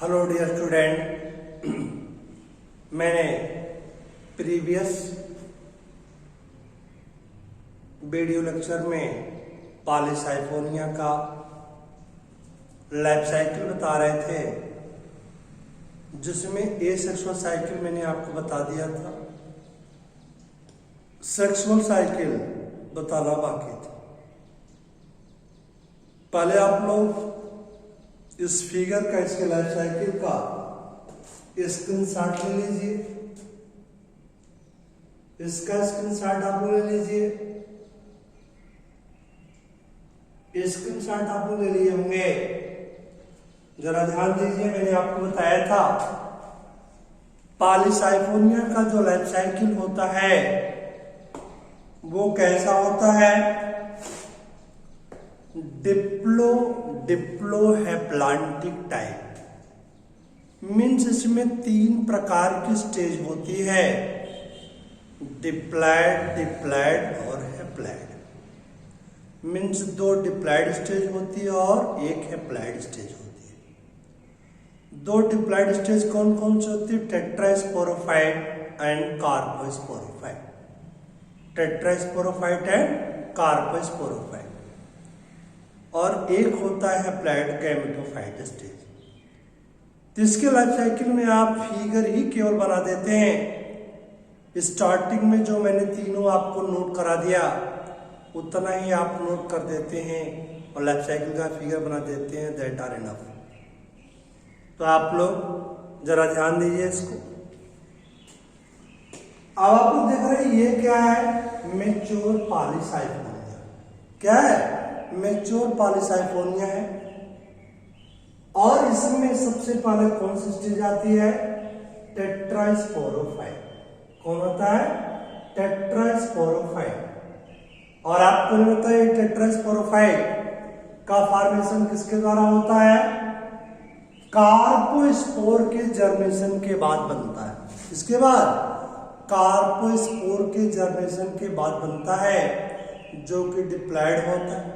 Hello dear student, मैंने previous video lecture में Polysiphonia का लाइफ साइकिल बता रहे थे, जिसमें ए सेक्सुअल साइकिल मैंने आपको बता दिया था, सेक्सुअल साइकिल बताना बाकी था। पहले आप लोग इस फिगर का, इसके लाइफ साइकिल का स्क्रीनशॉट ले लीजिए। इसका स्क्रीनशॉट आप ले लीजिए। स्क्रीनशॉट आप ले लिए होंगे। जरा ध्यान दीजिए, मैंने आपको बताया था पॉलीसाइफोनिया का जो लाइफ साइकिल होता है वो कैसा होता है। डिप्लोहेप्लांटिक टाइप मीन्स इसमें 3 प्रकार की स्टेज होती है, डिप्लॉयड और हैप्लॉयड। मीन्स 2 डिप्लॉयड स्टेज होती है और 1 हैप्लॉयड स्टेज होती है। 2 डिप्लॉयड स्टेज कौन कौन सी होती है? Tetrasporophyte and carposporophyte. Tetrasporophyte and carposporophyte. और एक होता है हैप्लॉयड गैमेटोफाइट स्टेज। इसके लाइफ साइकिल में आप फिगर ही केवल बना देते हैं। स्टार्टिंग में जो मैंने तीनों आपको नोट करा दिया उतना ही आप नोट कर देते हैं और लाइफ साइकिल का फिगर बना देते हैं। That are enough. तो आप लोग जरा ध्यान दीजिए इसको। अब आप लोग देख रहे हैं ये क्या है? Mature Polysiphonia. क्या है? मैच्योर पॉलीसाइफोनिया है। और इसमें सबसे पहले कौन सी स्टेज आती है? टेट्रास्पोरोफाइट। कौन होता है? टेट्रास्पोरोफाइट। और आपको नहीं पता है टेट्रास्पोरोफाइट का फॉर्मेशन किसके द्वारा होता है? कार्पोस्पोर के जर्मेशन के बाद बनता है। इसके बाद कार्पोस्पोर के जर्मेशन के बाद बनता है, जो कि डिप्लॉयड होता है।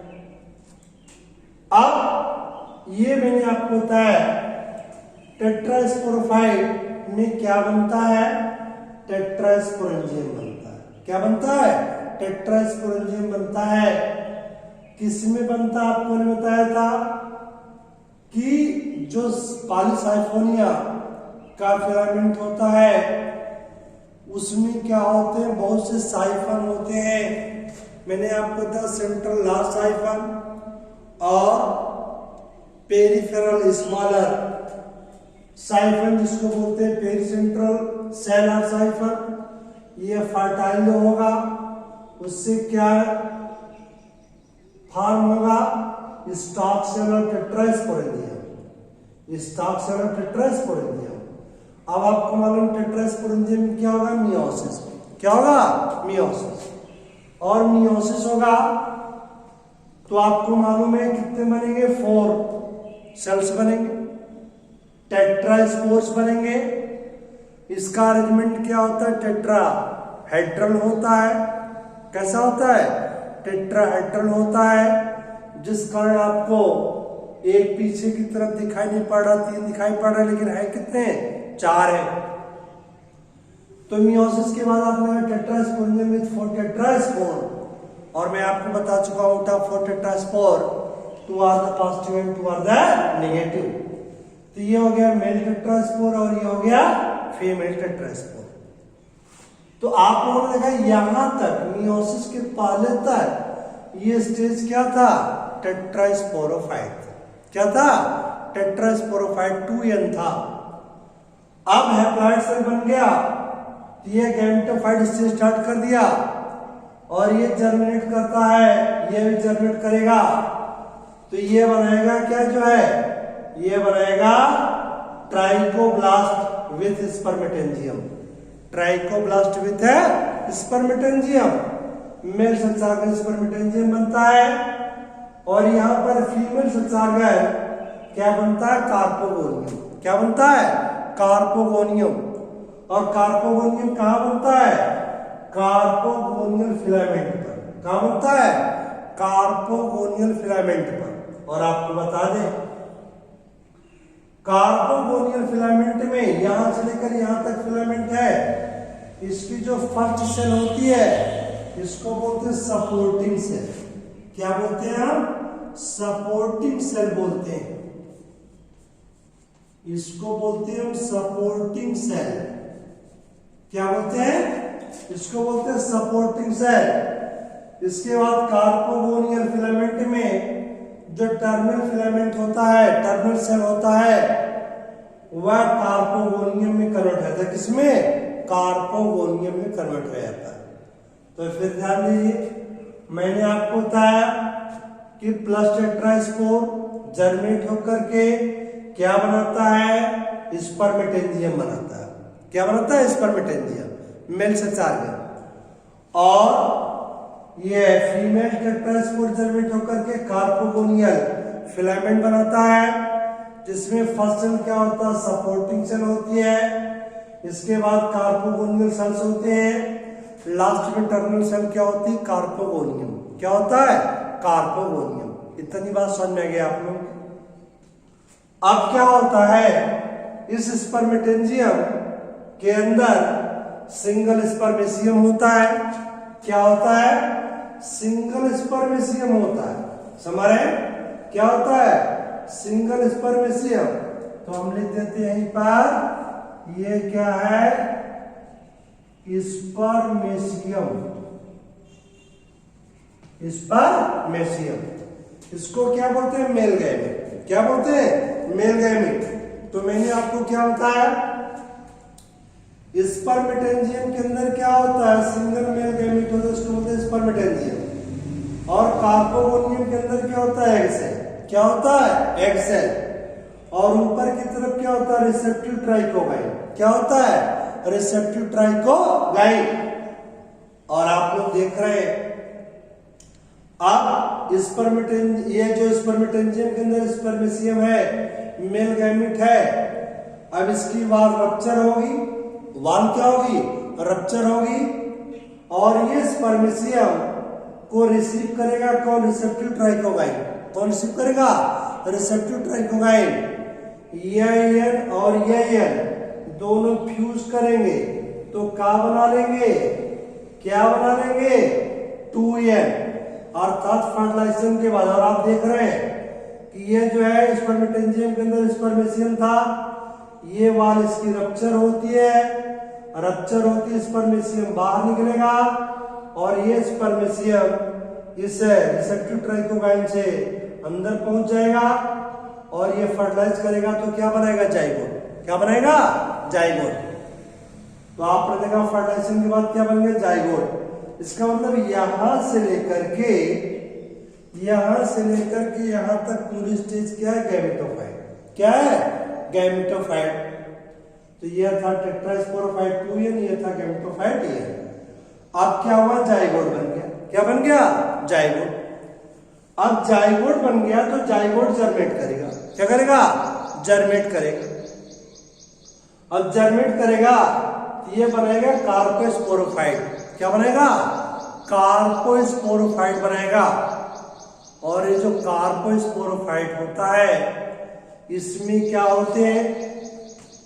अब ये मैंने आपको बताया टेट्रास्पोरोफाइट में क्या बनता है? टेट्रास्पोरेंजियम बनता है। क्या बनता है? टेट्रास्पोरेंजियम बनता है। किसमें बनता है? आपको ने बताया था कि जो पॉलीसाइफोनिया का फिलामेंट होता है उसमें क्या होते हैं? बहुत से साइफन होते हैं। मैंने आपको बताया सेंट्रल लार्ज साइफन और पेरिफेरल स्मॉलर साइफन, जिसको बोलते हैं पेरिसेंट्रल सेलर साइफन। ये फर्टाइल जो होगा उससे क्या फॉर्म होगा? Stalk cellular tetrasporangium. Stalk cellular tetrasporangium. अब आपको मालूम टेट्रास्पोरेंजियम में क्या होगा? मियोसिस। क्या होगा? मियोसिस। और मियोसिस होगा तो आपको मालूम है कितने बनेंगे? 4 सेल्स बनेंगे, टेट्रास्पोर्स बनेंगे। इसका अरेंजमेंट क्या होता है? टेट्राहेड्रल होता है। कैसा होता है? टेट्राहेड्रल होता है, जिस कारण आपको एक पीछे की तरफ दिखाई नहीं पड़ रहा, 3 दिखाई पड़ रहा है, लेकिन है कितने? 4 है। तो मियोसिस के बाद आपने टेट्रास्पोरेंजियम विद 4 टेट्रास्पोर। और मैं आपको बता चुका हूं 4 tetraspore, 2 are the positive and 2 are the negative. तो ये हो गया मेल टेट्रास्पोर और ये हो गया फीमेल टेट्रास्पोर। तो आप लोगों ने देखा यहां तक मियोसिस के पहले तक ये स्टेज क्या था? टेट्रास्पोरोफाइट। क्या था? टेट्रास्पोरोफाइट 2n था। अब हैप्लॉयड सेल बन गया, ये गैमेटोफाइट स्टेज स्टार्ट कर दिया और ये जर्मिनेट करता है, ये भी जर्मिनेट करेगा। तो ये बनाएगा क्या? जो है ये बनाएगा trichoblast with spermatangium. Trichoblast with spermatangium. Male संचारक स्पर्मेटेंजियम बनता है और यहां पर फीमेल संचारक क्या बनता है? कार्पोगोनियम। क्या बनता है? कार्पोगोनियम। और कार्पोगोनियम कहां बनता है? कार्पोगोनियल फिलामेंट पर। कहां बनता है? कार्पोगोनियल फिलामेंट पर। और आपको बता दें कार्पोगोनियल फिलामेंट में यहां से लेकर यहां तक फिलामेंट है, इसकी जो फर्स्ट सेल होती है इसको बोलते हैं सपोर्टिंग सेल। क्या बोलते हैं हम? सपोर्टिंग सेल बोलते हैं, इसको बोलते हैं हम सपोर्टिंग सेल। क्या बोलते हैं? इसको बोलते हैं सपोर्टिंग सेल। इसके बाद कार्पोगोनियल फिलामेंट में जो टर्मिनल फिलामेंट होता है, टर्मिनल सेल होता है, वह कार्पोगोनियम में कन्वर्ट होता है। किसमें? कार्पोगोनियम में कन्वर्ट हो जाता है। तो फिर ध्यान दीजिए, मैंने आपको बताया कि प्लस टेट्रास्पोर जर्मिनेट होकर के क्या बनाता है? स्पर्मेटेंजियम बनाता है। क्या बनाता है? स्पर्मेटेंजियम, मेल से चार्ज। और ये फीमेल टेट्रास्पोर जर्मिनेट होकर के कार्पोगोनियल फिलामेंट बनाता है, जिसमें फर्स्ट सेल क्या होता है? सपोर्टिंग सेल होती है। इसके बाद कार्पोगोनियल सेल्स होते हैं। लास्ट में टर्मिनल सेल क्या होती है? कार्पोगोनियम। क्या होता है? कार्पोगोनियम। इतनी बात समझ में आ गया आप लोग? अब क्या होता है? इस स्पर्मेटेंजियम के अंदर सिंगल स्पर्मेशियम होता है। क्या होता है? सिंगल स्पर्मेशियम होता है। समझ रहे? क्या होता है? Single spermatium. तो हम लिख देते हैं यहीं पर, ये क्या है? स्पर्मेशियम। स्पर्मेशियम, इसको क्या बोलते हैं? Male gamete. क्या बोलते हैं? Male gamete. तो मैंने आपको क्या बताया? स्पर्मेटेंजियम के अंदर क्या होता है? सिंगल मेल गैमेट होता है, उसको बोलते हैं स्पर्मेटेंजियम। और कार्पोगोनियम के अंदर क्या होता है? Egg cell. क्या होता है? Egg cell. और ऊपर की तरफ क्या होता है? Receptive trichogyne. क्या होता है? Receptive trichogyne. और आप लोग देख रहे हैं, अब ये जो स्पर्मेटेंजियम के अंदर स्पर्मेशियम है, मेल गैमेट है, अब इसकी वाल रप्चर होगी। वाल क्या होगी? रप्चर होगी। और ये स्पर्मेशियम को रिसीव करेगा कौन? Receptive trichogyne. कौन रिसीव करेगा? Receptive trichogyne. एन और एन दोनों फ्यूज करेंगे तो क्या बना लेंगे? क्या बना लेंगे? 2n। अर्थात फर्टिलाइजेशन के बाद, और आप देख रहे हैं कि ये जो है स्पर्मेटेंजियम के अंदर स्पर्मेशियम था, ये वाल इसकी रप्चर होती है। रप्चर होती है, स्पर्मेशियम बाहर निकलेगा और ये स्पर्मेशियम इस रिसेप्टिव ट्राइकोगाइन से अंदर पहुंच जाएगा और ये फर्टिलाइज करेगा तो क्या बनाएगा? जाइगोट। क्या बनाएगा? जाइगोट। तो आपने देखा फर्टिलाइजेशन के बाद क्या बन गया? जाइगोट। इसका मतलब यहां से लेकर के यहां तक पूरी स्टेज क्या है? गैमेटोफाइट। क्या है? गैमेटोफाइट। तो यह था टेट्रास्पोरोफाइट 2n, यह था गैमेटोफाइट n। अब क्या हुआ? जाइगोट बन गया। क्या बन गया? जाइगोट। अब जाइगोट बन गया तो जाइगोट जर्मेट करेगा। क्या करेगा? जर्मेट करेगा। अब जर्मेट करेगा तो ये बनेगा कार्पोस्पोरोफाइट। क्या बनेगा? कार्पोस्पोरोफाइट बनेगा। और ये जो कार्पोस्पोरोफाइट होता है, इसमें क्या होते हैं?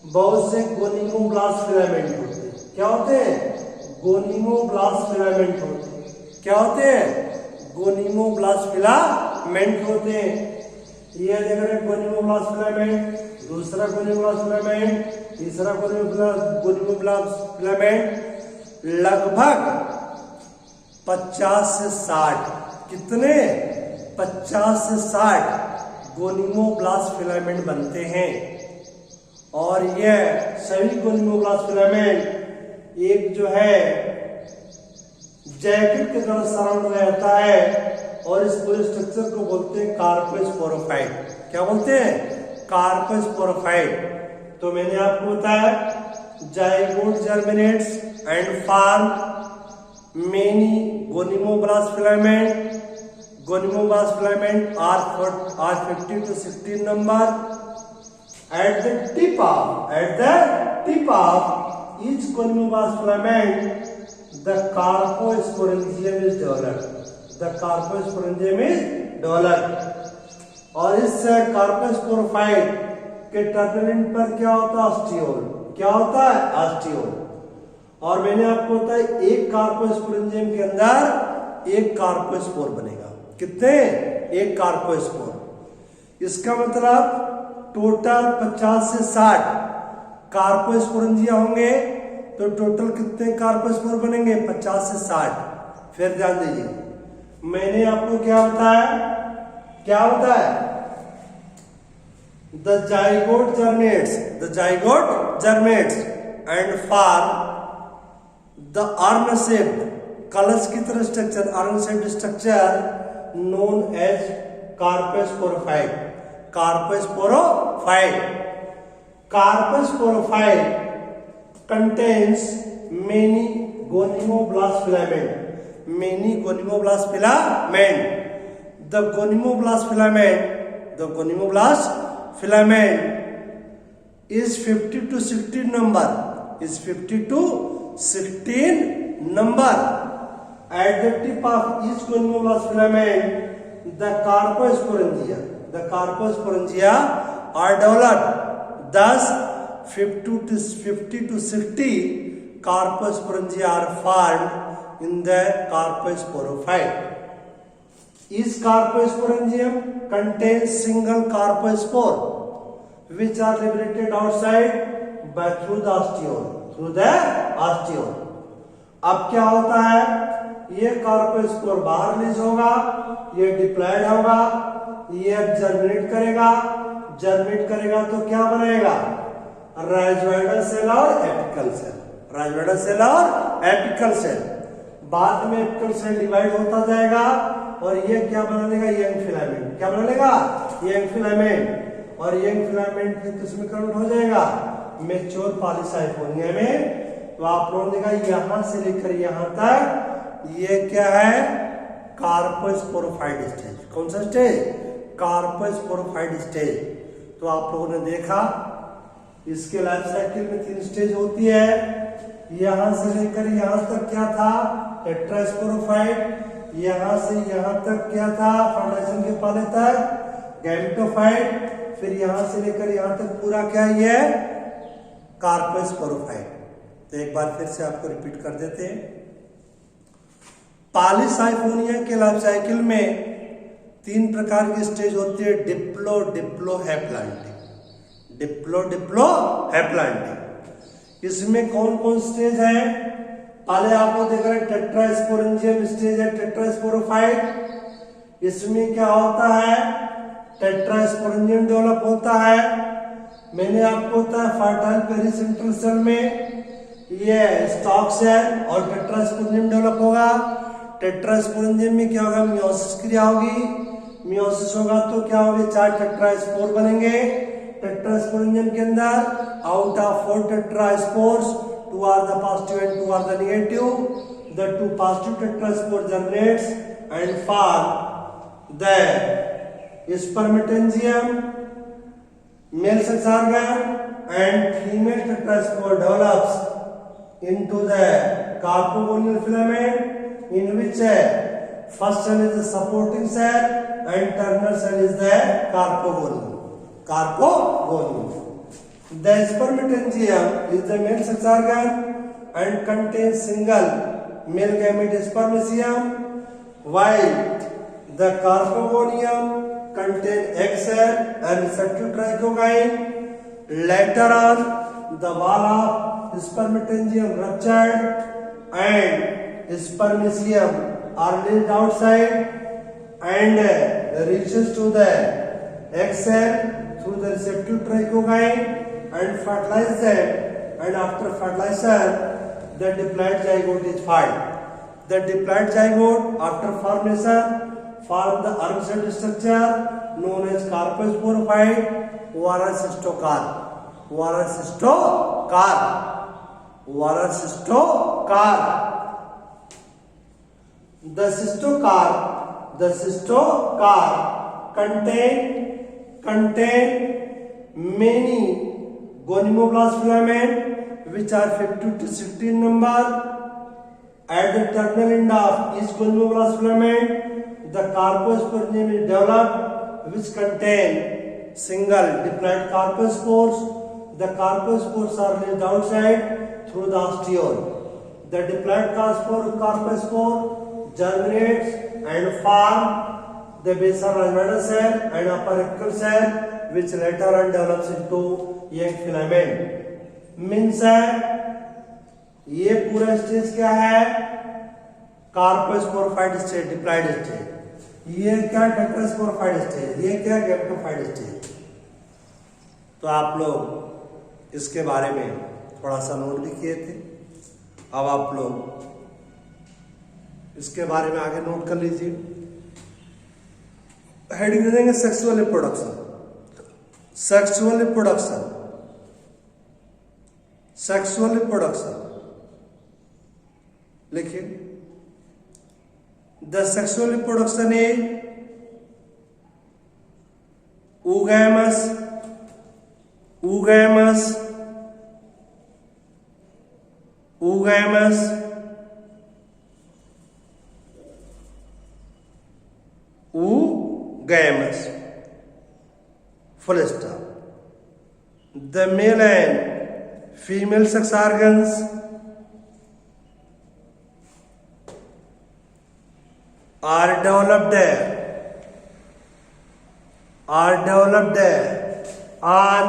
बहुत से गोनिमोब्लास्ट फिलामेंट होते हैं। क्या होते हैं? गोनिमोब्लास्ट फिलामेंट होते हैं। क्या होते हैं? गोनिमोब्लास्ट फिलामेंट होते हैं। ये देख रहे हैं गोनिमोब्लास्ट फिलामेंट, दूसरा गोनिमोब्लास्ट फिलामेंट, तीसरा गोनिमोब्लास्ट फिलामेंट। लगभग 50 से 60, कितने? 50 से 60 गोनिमोब्लास्ट फिलामेंट बनते हैं। और यह सभी गोनिमोब्लास्ट फिलामेंट एक जो है जैकेट की तरह सराउंड रहता है और इस पूरे स्ट्रक्चर को बोलते हैं कार्पोस्पोरोफाइट। क्या बोलते हैं? कार्पोस्पोरोफाइट। तो मैंने आपको बताया zygote germinates and form many gonimoblast filament. Gonemoblast filament are 50 to 16 number. At the tip of each gonemoblast filament, the carposporangium is developed. और इस कार्पोस्पोरोफाइट कि टर्मिनल एंड पर क्या होता है, ऑस्टियोल। क्या होता है, ऑस्टियोल। और मैंने आपको बताया एक कार्पोस्पोरेंजियम के अंदर एक कार्पोस्पोर बनेगा। कितने, एक कार्पोस्पोर। इसका मतलब टोटल 50 से 60 कार्पोस्पोरेंजिया होंगे, तो टोटल कितने कार्पोस्पोर बनेंगे, 50 से 60। फिर ध्यान दीजिए, मैंने आपको क्या बताया, क्या बताया, the zygote germinates and form the urn shaped, कलश की तरह structure, urn shaped structure known as carposporophyte. Carposporophyte contains many gonimoblast filament, many gonimoblast filament. The gonimoblast filament is 50 to 16 number, is 50 to 16 number. At the tip of each gonimoblast filament, the carposporangia are developed. Thus 50 to 60 carposporangia are formed in the carposporophyte. Each carposporangium contains single carpospore which are liberated outside by through the ostiole. अब क्या होता है, ये carpospore बाहर release होगा, ये diploid होगा, ये अब जर्मिनेट करेगा तो क्या बनेगा, राइजोइडल सेल और एपिकल सेल। बाद में एपिकल सेल डिवाइड होता जाएगा और ये क्या बना लेगा, यंग फिलामेंट। क्या बना लेगा, यंग फिलामेंट। और यंग फिलामेंट फिर किसमें कन्वर्ट हो जाएगा, मैच्योर पॉलीसाइफोनिया में। तो आप लोगों ने देखा यहां से लेकर यहां तक ये क्या है, कार्पोस्पोरोफाइट स्टेज। कौन सा स्टेज, कार्पोस्पोरोफाइट स्टेज। तो आप लोगों ने देखा इसके लाइफ साइकिल में 3 स्टेज होती है। यहां से लेकर यहां तक क्या था, टेट्रास्पोरोफाइट। यहां से यहां तक क्या था, फर्टिलाइजेशन के पहले तक गैमेटोफाइट। फिर यहां से लेकर यहां तक पूरा क्या ये कार्पोस्पोरोफाइट। तो एक बार फिर से आपको रिपीट कर देते हैं। पॉलीसाइफोनिया के लाइफ साइकिल में 3 प्रकार की स्टेज होती है, डिप्लो हैप्लॉइडिक। इसमें कौन कौन स्टेज है, पहले आपको देख रहे हैं टेट्रास्पोरेंजियम स्टेज है, टेट्रास्पोरोफाइट। इसमें क्या होता है, टेट्रास्पोरेंजियम डेवलप होता है। मैंने आपको बताया फर्टाइल पेरिसेंट्रल सेल में ये स्टॉक सेल और टेट्रास्पोरेंजियम डेवलप होगा। टेट्रास्पोरेंजियम में क्या होगा, मियोसिस क्रिया होगी। मियोसिस होगा तो क्या होगा, 4 टेट्रास्पोर बनेंगे। टेट्रास्पोरेंजियम के अंदर out of 4 टेट्रास्पोर्स 2 are the positive and 2 are the negative. The 2 positive tetraspore germinates and form the spermatangium, male sex organ, and female tetraspore develops into the carpogonial filament, in which first cell is the supporting cell and terminal cell is the carpogonial. The spermatangium is the male sex organ and contains single male gamete spermicium, while the carpogonium contains egg cell and receptor trichogyne. Later on, the wall of spermatangium ruptured and spermicium are released outside and reaches to the egg cell through the receptive trichogyne and fertilize them, and after fertilization the diploid zygote is formed. The diploid zygote after formation form the urn-shaped structure known as carposporophyte oral cystocarp. The cystocarp contain many gonimoblast filament which are 50 to 16 number. At the terminal end of each gonimoblast filament, the carposporangium is developed which contain single diploid carpospores. The carpospores are released outside through the ostiole. The diploid carpospore germinates and form the basal rhizoidal cell and upper apical cell, which later on develops into young filament. Means ये पूरा stage क्या है? कार्पोस्पोरफाइड stage, diploid stage. ये क्या? टेट्रास्पोरफाइड stage. ये क्या? गैमेटोफाइड stage. तो आप लोग इसके बारे में थोड़ा सा नोट भी किए थे। अब आप लोग इसके बारे में आगे नोट कर लीजिए। हेडिंग दे देंगे sexual reproduction. Sexual reproduction, sexual reproduction लिखिए। The sexual reproduction is oogamous, oogamous, oogamous, oogamous, full stop. The male and female sex organs are developed on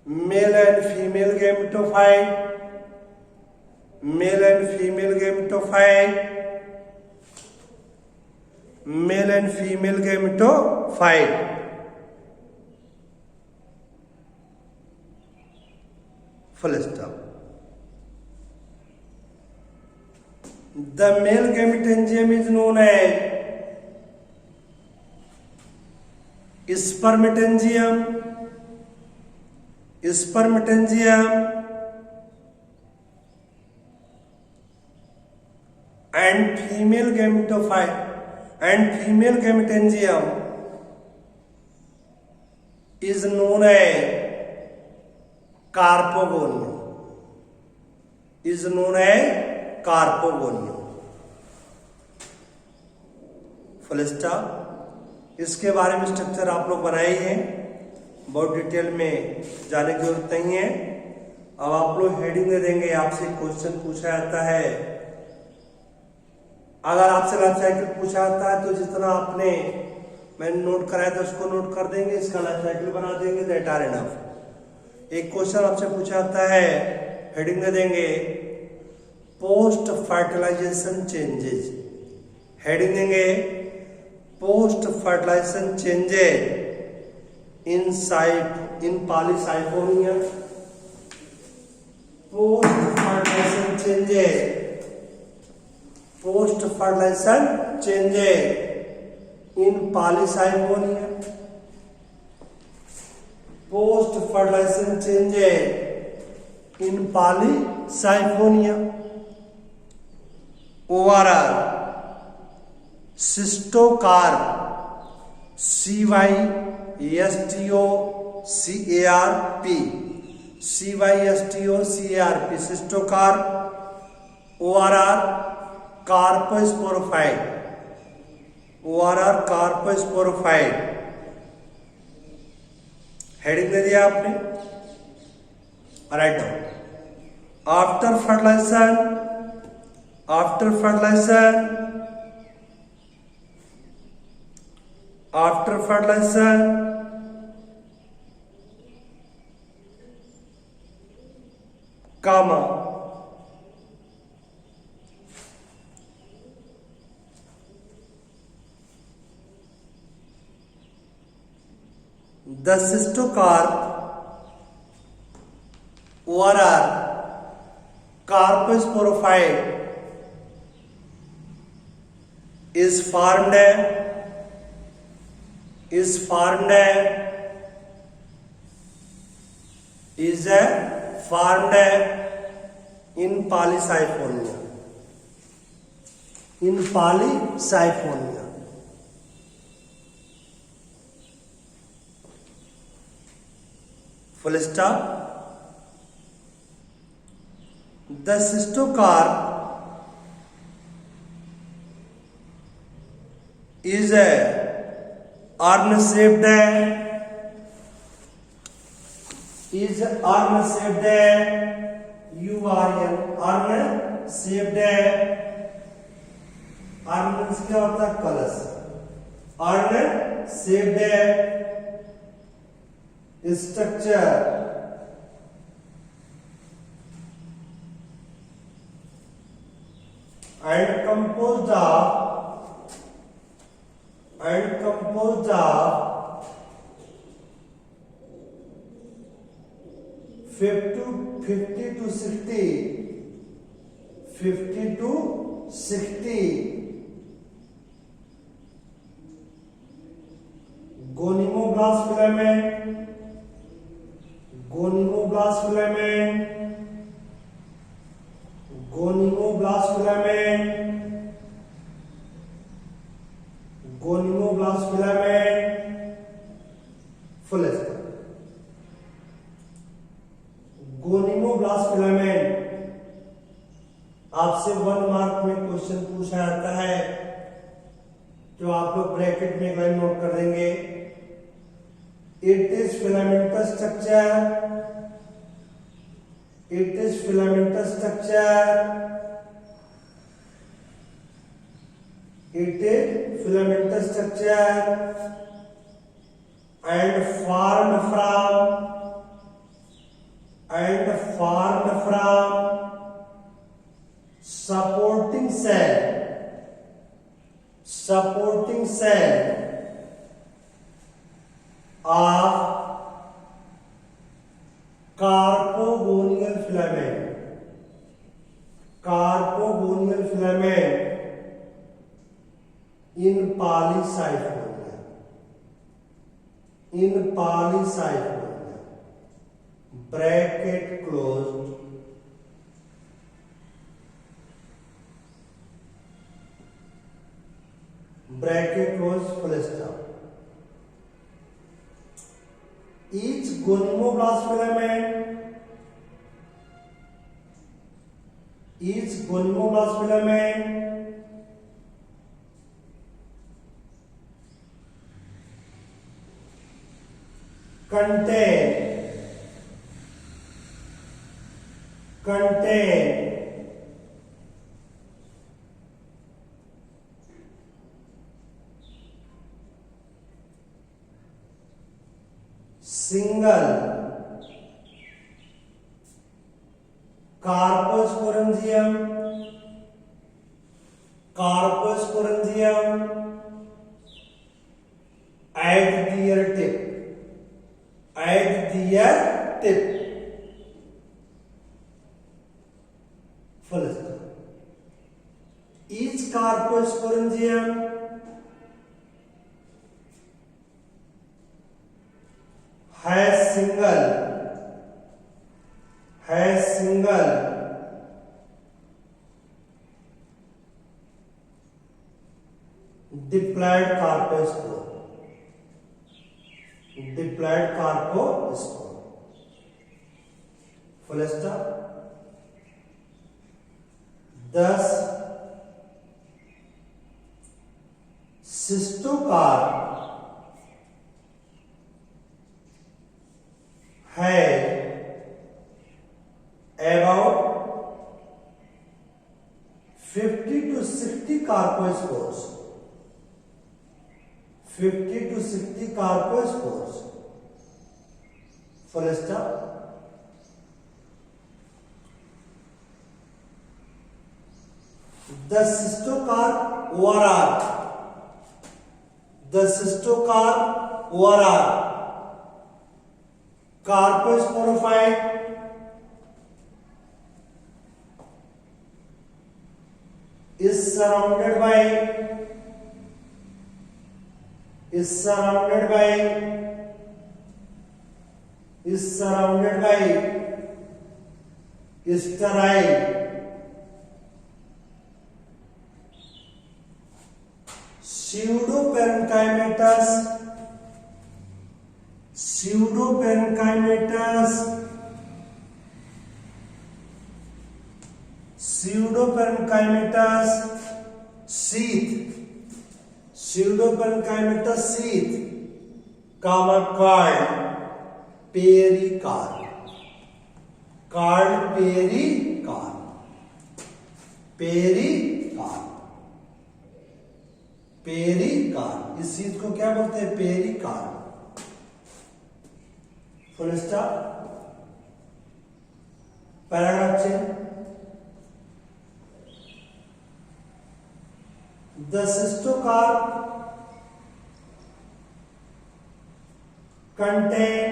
male and female gametophyte, male and female gametophyte, male and female gametophyte. Full stop. The male gametangium is known as spermatangium, spermatangium, and female gametophyte and female gametangium is known as carpogonium, is known as carpogonium. Full stop. इसके बारे में structure आप लोग बनाए हैं, बहुत detail में जाने की जरूरत नहीं है। अब आप लोग हेडिंग दे देंगे। आपसे क्वेश्चन पूछा जाता है, अगर आपसे लाइफ साइकिल पूछा जाता है तो जितना आपने मैंने नोट कराया था उसको नोट कर देंगे, इसका लाइफ साइकिल बना देंगे, दैट आर इनफ। एक क्वेश्चन आपसे पूछा जाता है, हेडिंग दे देंगे पोस्ट फर्टिलाइजेशन चेंजेस। हेडिंग देंगे post fertilization changes in Polysiphonia. Post fertilization changes, post fertilization changes in Polysiphonia, post fertilization changes in Polysiphonia. Overall cystocarp, CYSTOCARP, CYSTOCARP, cystocarp. Overall carposporophyte, overall carposporophyte. Heading दे दिया आपने, write down. After fertilization, after fertilization, after fertilization, comma, the cystocarp overall carposporophyte is formed in polysiphonia, in polysiphonia। full stop। The cystocarp is a urn shaped is urn shaped urn shaped urn means क्या होता है कलश urn shaped structure and composed of 50 to 60 gonimoblast filament gonimoblast filament full stop gonimoblast filament आपसे 1 mark में question पूछा जाता है जो आप लोग ब्रैकेट में एक लाइन नोट कर देंगे it is filamentous structure it is filamentous structure and formed from supporting cell of carpogonial filament in polysiphonia bracket closed full stop each gonimoblast filament contain single carposporangium at their tip full stop each carposporangium has single diploid carpospore full stop thus cystocarp has about 50 to 60 carpospores full stop the cystocarp overall carposporophyte is surrounded by sterile pseudoparenchymatous sheath pseudoparenchymatous sheath, comma called pericarp. Called pericarp. Pericarp. Pericarp, इस चीज को क्या बोलते हैं? Pericarp. Full stop. Paragraph change. The cystocarp contain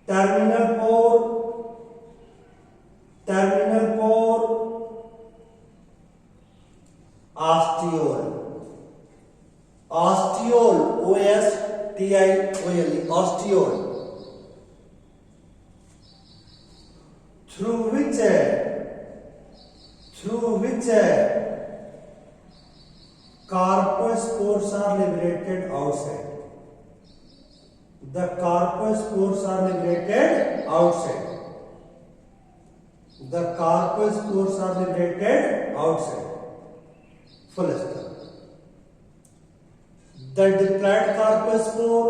terminal pore, ostiole, ostiole, ostiole, through which carpospores are liberated outside. The carpospores are liberated outside. The carpospores are liberated outside. Full stop. The diploid carpospore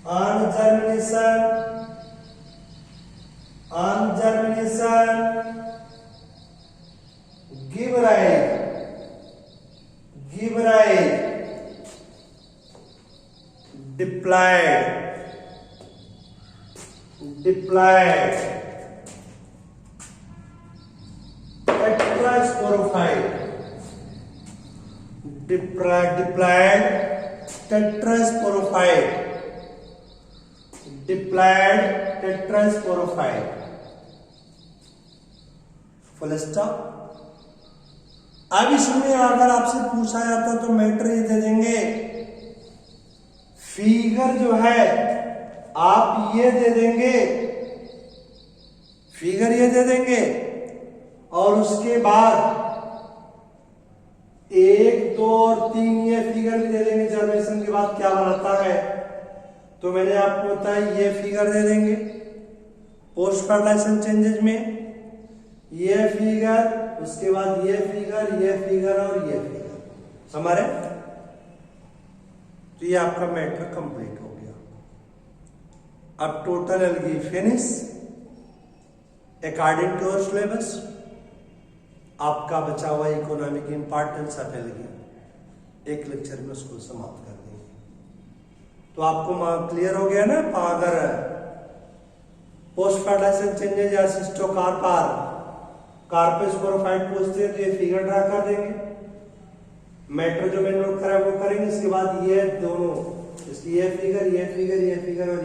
on germination give rise diploid tetrasporophyte, diploid tetrasporophyte, full stop. अब इसमें अगर आपसे पूछा जाता तो matter ये दे देंगे, figure जो है आप ये दे देंगे, फिगर ये दे देंगे और उसके बाद 1, 2 और 3 ये फिगर भी दे देंगे जर्मिनेशन के बाद क्या बनाता है। तो मैंने आपको बताया ये फिगर दे देंगे पोस्ट फर्टिलाइजेशन चेंजेस में, ये फिगर, उसके बाद ये फिगर और ये फिगर हमारे। तो ये आपका मैटर कंप्लीट हो गया। अब total algae finish according to our syllabus. आपका बचा हुआ इकोनॉमिक इंपॉर्टेंस ऑफ एलगी एक लेक्चर में उसको समाप्त कर देंगे। तो आपको क्लियर हो गया ना। अगर पोस्ट फर्टिलाइजेशन चेंजेस या सिस्टोकार्प कार्पोस्पोरोफाइट पूछते हैं तो ये फिगर ड्रा कर देंगे, मैटर जो मैंने नोट करा है वो करेंगे। इसके बाद ये दोनों, इसकी ये फिगर और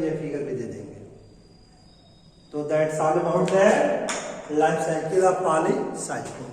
ये फिगर भी दे देंगे। तो that's all about the life cycle of पॉलीसाइक्लोन।